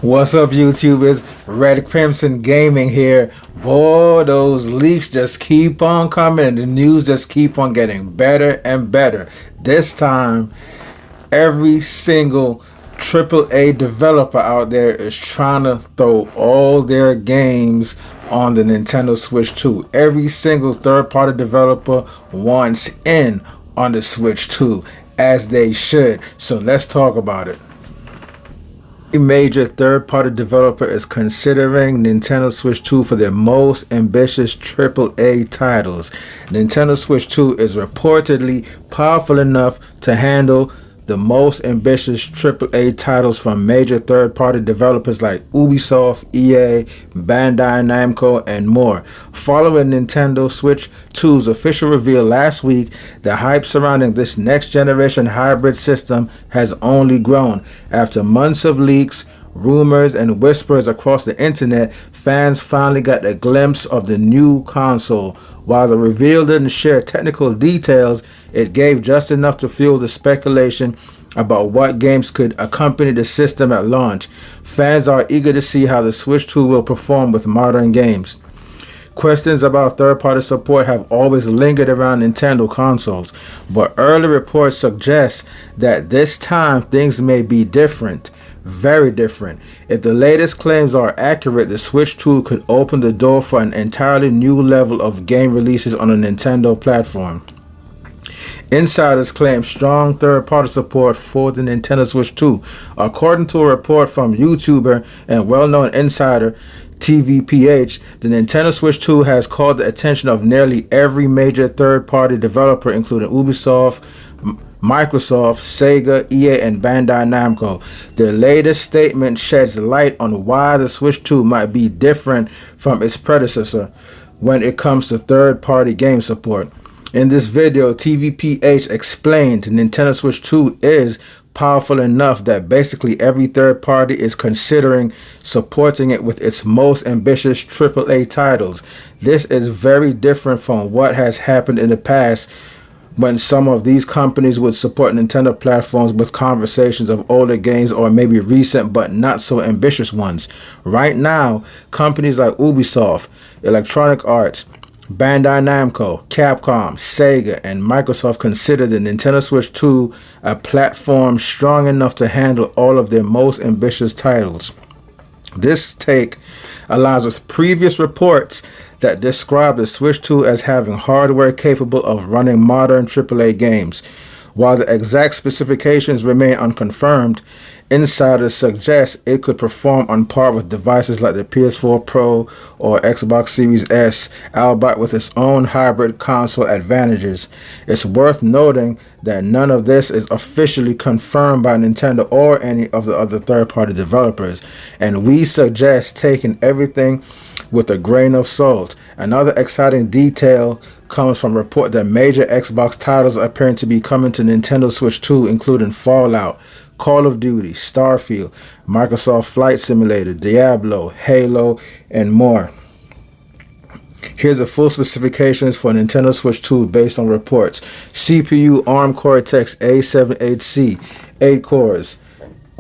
What's up, YouTubers? Red Crimson Gaming here. Boy, those leaks just keep on coming and the news just keep on getting better and better. This time, every single AAA developer out there is trying to throw all their games on the Nintendo Switch 2. Every single third-party developer wants in on the Switch 2, as they should. So let's talk about it. A major third-party developer is considering Nintendo Switch 2 for their most ambitious AAA titles. Nintendo Switch 2 is reportedly powerful enough to handle the most ambitious AAA titles from major third-party developers like Ubisoft, EA, Bandai Namco, and more. Following Nintendo Switch 2's official reveal last week, the hype surrounding this next-generation hybrid system has only grown. After months of leaks, rumors, and whispers across the internet, fans finally got a glimpse of the new console. While the reveal didn't share technical details, it gave just enough to fuel the speculation about what games could accompany the system at launch. Fans are eager to see how the Switch 2 will perform with modern games. Questions about third-party support have always lingered around Nintendo consoles, but early reports suggest that this time things may be different. Very different. If the latest claims are accurate, the Switch 2 could open the door for an entirely new level of game releases on a Nintendo platform. Insiders claim strong third-party support for the Nintendo Switch 2. According to a report from YouTuber and well-known insider TVPH, the Nintendo Switch 2 has called the attention of nearly every major third-party developer, including Ubisoft, Microsoft, Sega, EA, and Bandai Namco. Their latest statement sheds light on why the Switch 2 might be different from its predecessor when it comes to third-party game support. In this video, TVPH explained Nintendo Switch 2 is powerful enough that basically every third party is considering supporting it with its most ambitious AAA titles. This is very different from what has happened in the past, when some of these companies would support Nintendo platforms with conversations of older games or maybe recent but not so ambitious ones. Right now, companies like Ubisoft, Electronic Arts, Bandai Namco, Capcom, Sega, and Microsoft consider the Nintendo Switch 2 a platform strong enough to handle all of their most ambitious titles. This take aligns with previous reports that describe the Switch 2 as having hardware capable of running modern AAA games. While the exact specifications remain unconfirmed, insiders suggest it could perform on par with devices like the PS4 Pro or Xbox Series S, albeit with its own hybrid console advantages. It's worth noting that none of this is officially confirmed by Nintendo or any of the other third-party developers, and we suggest taking everything with a grain of salt. Another exciting detail comes from report that major Xbox titles are appearing to be coming to Nintendo Switch 2, including Fallout, Call of Duty, Starfield, Microsoft Flight Simulator, Diablo, Halo, and more. Here's the full specifications for Nintendo Switch 2 based on reports. CPU ARM Cortex A78C, 8 cores.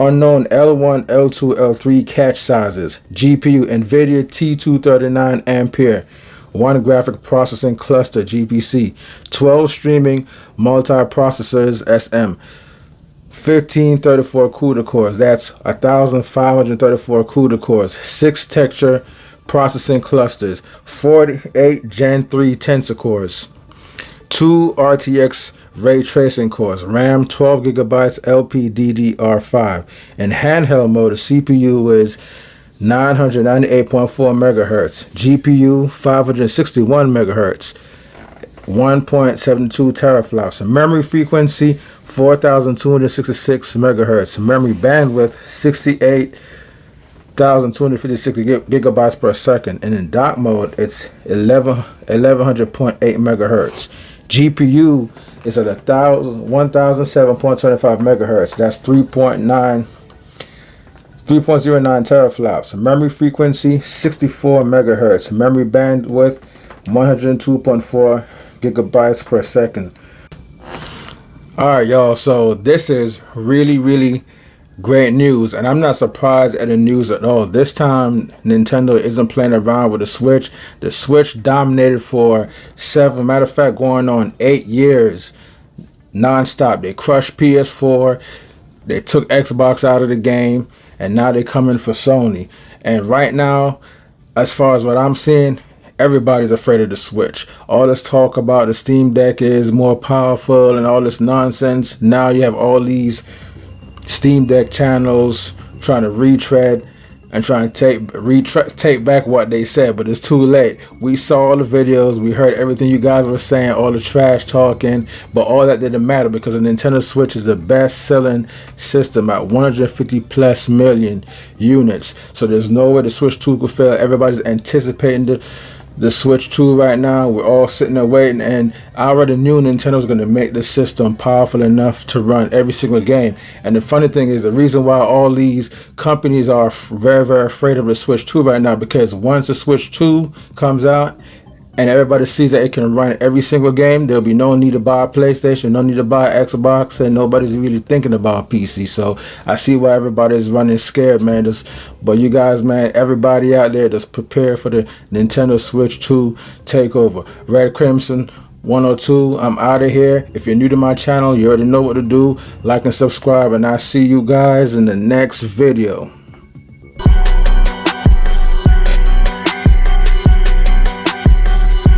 Unknown L1, L2, L3 cache sizes. GPU NVIDIA T239 Ampere. 1 graphic processing cluster GPC. 12 streaming multiprocessors SM. 1534 CUDA cores. That's 1534 CUDA cores. 6 texture processing clusters. 48 Gen 3 Tensor cores. 2 RTX ray tracing cores, RAM 12 gigabytes, LPDDR5. In handheld mode, the CPU is 998.4 megahertz, GPU 561 megahertz, 1.72 teraflops, memory frequency 4266 megahertz, memory bandwidth 68,256 gigabytes per second, and in dock mode it's 1100.8 megahertz. GPU is at 1007.25 megahertz. That's 3.09 teraflops. Memory frequency 64 megahertz. Memory bandwidth 102.4 gigabytes per second. All right, y'all. So this is really Great news, and I'm not surprised at the news at all. This time, Nintendo isn't playing around with the Switch. The Switch dominated for matter of fact, going on 8 years non-stop. They crushed PS4, they took Xbox out of the game, and now they're coming for Sony. And right now, as far as what I'm seeing, everybody's afraid of the Switch. All this talk about the Steam Deck is more powerful and all this nonsense. Now you have all these Steam Deck channels trying to retread and trying to take back what they said, but it's too late. We saw all the videos, we heard everything you guys were saying, all the trash talking, but all that didn't matter because the Nintendo Switch is the best selling system at 150 plus million units. So there's no way the Switch 2 could fail. Everybody's anticipating the Switch 2 right now. We're all sitting there waiting, and I already knew Nintendo was going to make the system powerful enough to run every single game. And the funny thing is, the reason why all these companies are very, very afraid of the Switch 2 right now, because once the Switch 2 comes out and everybody sees that it can run every single game, there'll be no need to buy a PlayStation, no need to buy an Xbox, and nobody's really thinking about PC. So I see why everybody's running scared, man. But you guys, man, everybody out there, just prepare for the Nintendo Switch 2 takeover. Red Crimson 102, I'm out of here. If you're new to my channel, you already know what to do. Like and subscribe, and I'll see you guys in the next video.